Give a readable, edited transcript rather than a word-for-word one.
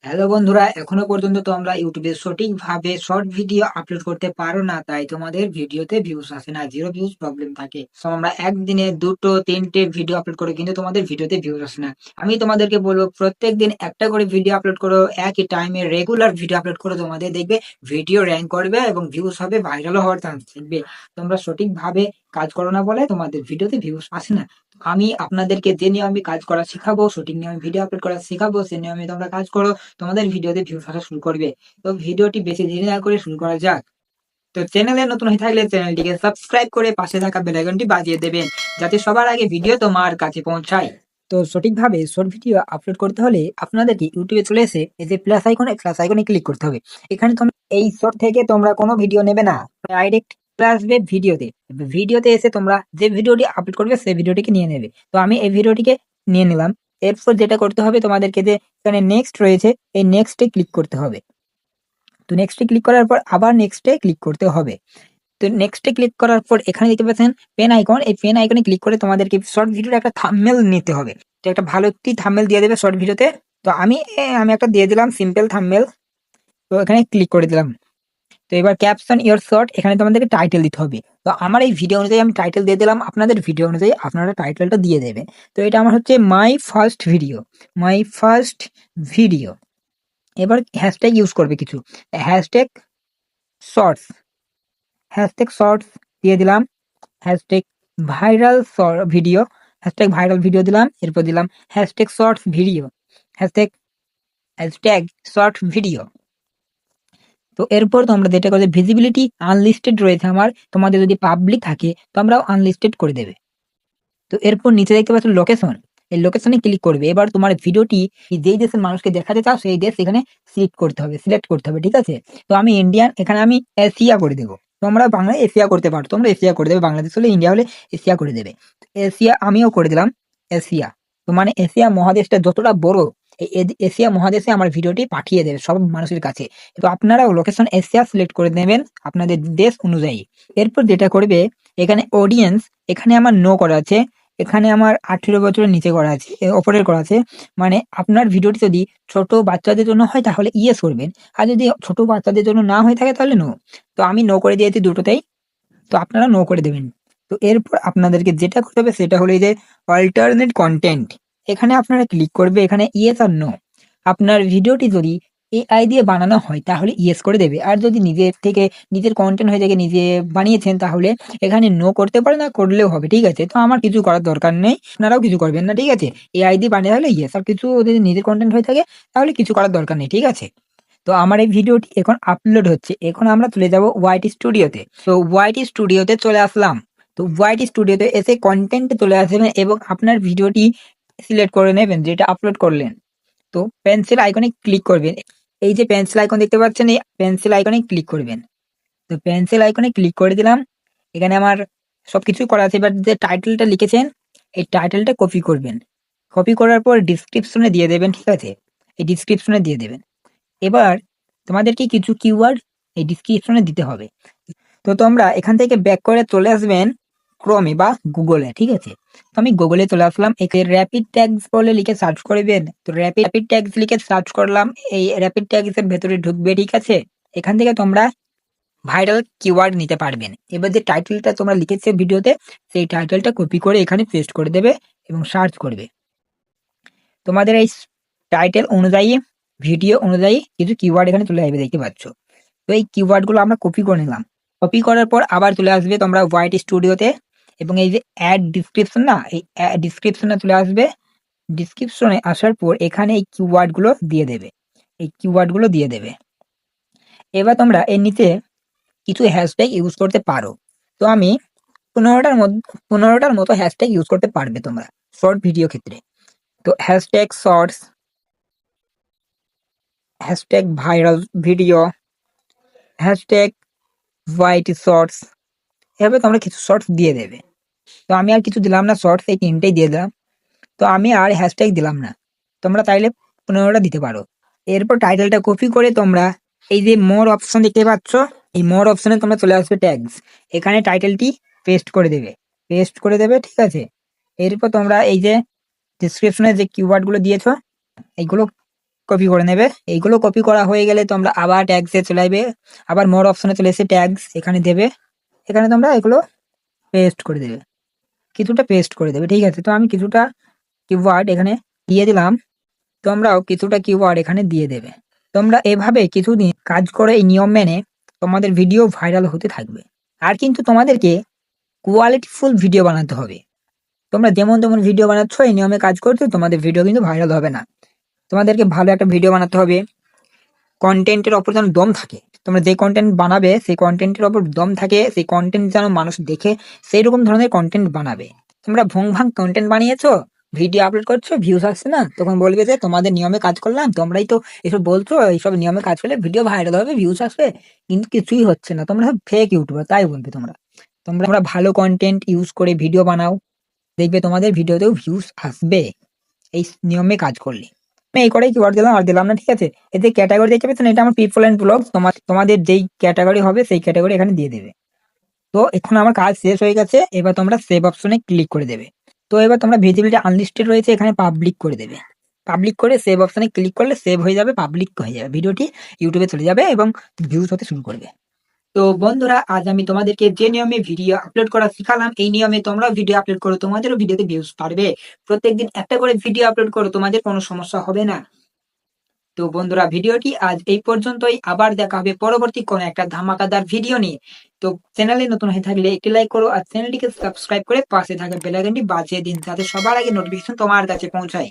Hello বন্ধুরা, এখনো পর্যন্ত তোমরা ইউটিউবে সঠিকভাবে শর্ট ভিডিও আপলোড করতে পারো না, তাই তোমাদের ভিডিওতে ভিউজ আসে না, জিরো ভিউজ প্রবলেম থাকে। তো আমরা একদিনে দুটো তিনটে ভিডিও আপলোড করে কিন্তু তোমাদের ভিডিওতে ভিউজ আসে না। আমি তোমাদেরকে বলবো প্রত্যেক দিন একটা করে ভিডিও আপলোড করো, একই টাইমে রেগুলার ভিডিও আপলোড করো, তোমাদের দেখবে ভিডিও র্যাঙ্ক করবে এবং ভিউজ হবে, ভাইরালও হওয়ার চান্স থাকবে। তোমরা সঠিকভাবে কাজ করো না বলে তোমাদের ভিডিওতে ভিউজ আসে না। আমি আপনাদেরকে যে নিয়মে কাজ করা শেখাবো, সঠিক নিয়মে ভিডিও আপলোড করা শেখাবো, সেই নিয়মে তোমরা কাজ করো, তোমাদের ভিডিওতে ভিউজ আসা শুরু করবে। তো ভিডিওটি বেশি দেরি না করে শুরু করা যাক। তো চ্যানেলে নতুন হয়ে থাকলে চ্যানেলটিকে সাবস্ক্রাইব করে পাশে থাকা বেল আইকনটি বাজিয়ে দেবেন, যাতে সবার আগে ভিডিও তোমার কাছে পৌঁছায়। তো সঠিকভাবে শর্ট ভিডিও আপলোড করতে হলে আপনাদেরকে ইউটিউবে চলে এসে এই যে প্লাস আইকনে ক্লিক করতে হবে। এখানে তোমরা এই শর্ট থেকে তোমরা কোনো ভিডিও নেবে না, ডাইরেক্ট চলে আসবে ভিডিওতে। ভিডিওতে এসে তোমরা যে ভিডিওটি আপলোড করবে সেই ভিডিওটিকে নিয়ে নেবে। তো আমি এই ভিডিওটিকে নিয়ে নিলাম। এরপর যেটা করতে হবে তোমাদেরকে, যে এখানে নেক্সট রয়েছে, এই নেক্সটে ক্লিক করতে হবে। তো নেক্সটে ক্লিক করার পর আবার নেক্সটে ক্লিক করতে হবে। তো নেক্সটে ক্লিক করার পর এখানে দেখতে পাচ্ছেন পেন আইকন, এই পেন আইকনে ক্লিক করে তোমাদেরকে শর্ট ভিডিওর একটা থাম্বনেল নিতে হবে। তো একটা ভালো একটি থাম্বনেল দিয়ে দেবে শর্ট ভিডিওতে। তো আমি একটা দিয়ে দিলাম সিম্পল থাম্বনেল। তো এখানে ক্লিক করে দিলাম। তো এবার ক্যাপশন ইওর শর্ট, এখানে তোমাদেরকে টাইটেল দিতে হবে। তো আমার এই ভিডিও অনুযায়ী আমি টাইটেল দিয়ে দিলাম, আপনাদের ভিডিও অনুযায়ী আপনারা টাইটেলটা দিয়ে দেবেন। তো এটা আমার হচ্ছে মাই ফার্স্ট ভিডিও। এবার হ্যাশট্যাগ ইউজ করবে কিছু, হ্যাশট্যাগ শর্টস, হ্যাশট্যাগ শর্টস দিয়ে দিলাম। Hashtag viral video, hashtag viral video দিলাম। এরপর দিলাম hashtag shorts video, hashtag hashtag short video. তো এরপর তোমরা যেটা করবে, ভিজিবিলিটি আনলিস্টেড রয়েছে আমার, তোমাদের যদি পাবলিক থাকে তোমরাও আনলিস্টেড করে দেবে। তো এরপর নিচে দেখতে পাচ্ছ লোকেশন, এই লোকেশনে ক্লিক করবে। এবার তোমার ভিডিওটি যেই দেশের মানুষকে দেখাতে চাও সেই দেশ এখানে সিলেক্ট করতে হবে, ঠিক আছে? তো আমি ইন্ডিয়ান, এখানে আমি এশিয়া করে দেবো। তোমরা বাংলায় এশিয়া করতে পারো, তোমরা এশিয়া করে দেবে, বাংলাদেশ হলে ইন্ডিয়া হলে এশিয়া করে দেবে। এশিয়া আমিও করে দিলাম, এশিয়া। তো মানে এশিয়া মহাদেশটা যতটা বড়, এই এশিয়া মহাদেশে আমার ভিডিওটি পাঠিয়ে দেবে সব মানুষের কাছে। তো আপনারাও লোকেশন এশিয়া সিলেক্ট করে নেবেন আপনাদের দেশ অনুযায়ী। এরপর যেটা করবে, এখানে অডিয়েন্স, এখানে আমার নো করা আছে, এখানে আমার 18 বছরের নিচে করা আছে, ওপরের করা আছে। মানে আপনার ভিডিওটি যদি ছোট বাচ্চাদের জন্য হয় তাহলে ইয়েস করবেন, আর যদি ছোট বাচ্চাদের জন্য না হয়ে থাকে তাহলে নো। তো আমি নো করে দিয়েছি দুটোতেই, তো আপনারা নো করে দেবেন। তো এরপর আপনাদেরকে যেটা করতে হবে সেটা হলো এই যে অল্টারনেট কন্টেন্ট, এখানে আপনারা ক্লিক করবে, এখানে ইয়েস আর নো। আপনার ভিডিওটি যদি এআই দিয়ে বানানো হয় তাহলে ইয়েস করে দেবে, আর যদি নিজের থেকে নিজের কন্টেন্ট হয়ে থাকে, নিজে বানিয়েছেন, তাহলে এখানে নো করতে পারে, না করলেও হবে, ঠিক আছে? তো আমার কিছু করার দরকার নেই, আপনারাও কিছু করবেন না, ঠিক আছে? এআই দিয়ে বানিয়ে হলে ইয়েস, আর কিছু যদি নিজের কন্টেন্ট হয়ে থাকে তাহলে কিছু করার দরকার নেই, ঠিক আছে? তো আমার এই ভিডিওটি এখন আপলোড হচ্ছে, এখন আমরা চলে যাব ওয়াইটি স্টুডিওতে। তো ওয়াইটি স্টুডিওতে চলে আসলাম। তো ওয়াইটি স্টুডিওতে এসে কন্টেন্টে চলে আসবেন এবং আপনার ভিডিওটি সিলেক্ট করে নেবেন যেটা আপলোড করলেন। তো পেন্সিল আইকনে ক্লিক করবেন, এই যে পেন্সিল আইকন দেখতে পাচ্ছেন, এই পেন্সিল আইকনে ক্লিক করবেন। তো পেন্সিল আইকনে ক্লিক করে দিলাম। এখানে আমার সবকিছু করা আছে। এবার যে টাইটেলটা লিখেছেন এই টাইটেলটা কপি করবেন, কপি করার পর ডিসক্রিপশনে দিয়ে দেবেন, ঠিক আছে? এই ডিসক্রিপশনে দিয়ে দেবেন। এবার তোমাদেরকে কিছু কিওয়ার্ড এই ডিসক্রিপশনে দিতে হবে। তো তোমরা এখান থেকে ব্যাক করে চলে আসবেন ক্রোমে বা গুগলে, ঠিক আছে? তো আমি গুগলে চলে আসলাম, একে র্যাপিড ট্যাগস বলে লিখে সার্চ করবেন। তো র্যাপিড ট্যাগস লিখে সার্চ করলাম, এই র্যাপিড ট্যাগস এর ভেতরে ঢুকবে, ঠিক আছে? এখান থেকে তোমরা ভাইরাল কিওয়ার্ড নিতে পারবেন। এবার যে টাইটেলটা তোমরা লিখেছো ভিডিওতে, সেই টাইটেলটা কপি করে এখানে পেস্ট করে দেবে এবং সার্চ করবে। তোমাদের এই টাইটেল অনুযায়ী, ভিডিও অনুযায়ী কিছু কিওয়ার্ড এখানে চলে আসবে, দেখতে পাচ্ছ? তো এই কিওয়ার্ড গুলো আমরা কপি করে নিলাম। কপি করার পর আবার চলে আসবে তোমরা হোয়াইট স্টুডিওতে, এবং এই যে অ্যাড ডিসক্রিপশন, না, এই ডিসক্রিপশনে চলে আসবে। ডিসক্রিপশনে আসার পর এখানে এই কিওয়ার্ড গুলো দিয়ে দেবে, এই কিওয়ার্ড গুলো দিয়ে দেবে। এবার তোমরা এর নিচে কিছু হ্যাশট্যাগ ইউজ করতে পারো। তো আমি 15টার মতো হ্যাশট্যাগ ইউজ করতে পারবে তোমরা শর্ট ভিডিও ক্ষেত্রে। তো hashtag shorts, hashtag viral video, hashtag white shorts, এভাবে তোমরা কিছু শর্টস দিয়ে দেবে। তো আমি আর কিছু দিলাম না, শর্টস এই তিনটেই দিয়ে দিলাম। তো আমি আর হ্যাশট্যাগ দিলাম না, তোমরা চাইলে 15টা দিতে পারো। এরপর টাইটেলটা কপি করে তোমরা এই যে মোর অপশন দেখতে পাচ্ছ, এই মোর অপশনে তোমরা চলে আসবে ট্যাগস, এখানে টাইটেলটি পেস্ট করে দেবে, ঠিক আছে? এরপর তোমরা এই যে ডিসক্রিপশনে যে কিওয়ার্ড গুলো দিয়েছো এইগুলো কপি করে নেবে। এইগুলো কপি করা হয়ে গেলে তোমরা আবার ট্যাগসে চলে আসবে, আবার মোর অপশনে চলে এসে ট্যাগস এখানে দেবে। এখানে তোমরা এগুলো পেস্ট করে দেবে, কিছুটা পেস্ট করে দেবে, ঠিক আছে। তো আমি কিছুটা কিওয়ার্ড এখানে দিয়ে দিলাম, তোমরাও কিছুটা কিওয়ার্ড এখানে দিয়ে দেবে। তোমরা এভাবে কিছুদিন কাজ করে এই নিয়ম মেনে তোমাদের ভিডিও ভাইরাল হতে থাকবে। আর কিন্তু তোমাদেরকে কোয়ালিটিফুল ভিডিও বানাতে হবে। তোমরা যেমন তেমন ভিডিও বানাচ্ছ, এই নিয়মে কাজ করতে তোমাদের ভিডিও কিন্তু ভাইরাল হবে না। তোমাদেরকে ভালো একটা ভিডিও বানাতে হবে, কন্টেন্টের ওপর যেন দম থাকে। তোমরা যে কন্টেন্ট বানাবে সেই কন্টেন্টের ওপর দম থাকে, সেই কন্টেন্ট যেন মানুষ দেখে সেই রকম ধরনের কন্টেন্ট বানাবে। তোমরা ভং ভাং কন্টেন্ট বানিয়েছো, ভিডিও আপলোড করছো, ভিউজ আসছে না, তখন বলবে যে তোমাদের নিয়মে কাজ করলাম, তোমরাই তো এসব বলছো, এইসব নিয়মে কাজ করলে ভিডিও ভাইরাল হবে, ভিউজ আসবে, কিন্তু কিছুই হচ্ছে না, তোমরা সব ফেক ইউটিউবার, তাই বলবে। তোমরা তোমরা ভালো কন্টেন্ট ইউজ করে ভিডিও বানাও, দেখবে তোমাদের ভিডিওতেও ভিউজ আসবে এই নিয়মে কাজ করলে। আমি এই করেই কিওয়ার্ড দিলাম, আর দিলাম না, ঠিক আছে। এতে ক্যাটাগরি দেখতে পেয়েছেন, এটা আমার পিপল এন্ড ব্লগ, তোমাদের যেই ক্যাটাগরি হবে সেই ক্যাটাগরি এখানে দিয়ে দেবে। তো এখন আমার কাজ শেষ হয়ে গেছে, এবার তোমরা সেভ অপশনে ক্লিক করে দেবে। তো এবার তোমরা ভিজিবিলিটি আনলিস্টেড রয়েছে, এখানে পাবলিক করে দেবে। পাবলিক করে সেভ অপশনে ক্লিক করলে সেভ হয়ে যাবে, পাবলিক হয়ে যাবে, ভিডিওটি ইউটিউবে চলে যাবে এবং ভিউজ হতে শুরু করবে। তো বন্ধুরা, আজ আমি তোমাদেরকে যে নিয়মে ভিডিও আপলোড করা শিখালাম, এই নিয়মে তোমরা ভিডিও আপলোড করো, তোমাদেরও ভিডিওতে ভিউজ পারবে। প্রত্যেকদিন একটা করে ভিডিও আপলোড করো, তোমাদের কোনো সমস্যা হবে না। তো বন্ধুরা, ভিডিওটি আজ এই পর্যন্তই, আবার দেখা হবে পরবর্তী কোনো একটা ধামাকাদার ভিডিও নিয়ে। তো চ্যানেলে নতুন হয়ে থাকলে একটি লাইক করো, আর চ্যানেলটিকে সাবস্ক্রাইব করে পাশে থাকা বেল আইকনটি বাজিয়ে দিন, যাতে সবার আগে নোটিফিকেশন তোমার কাছে পৌঁছায়।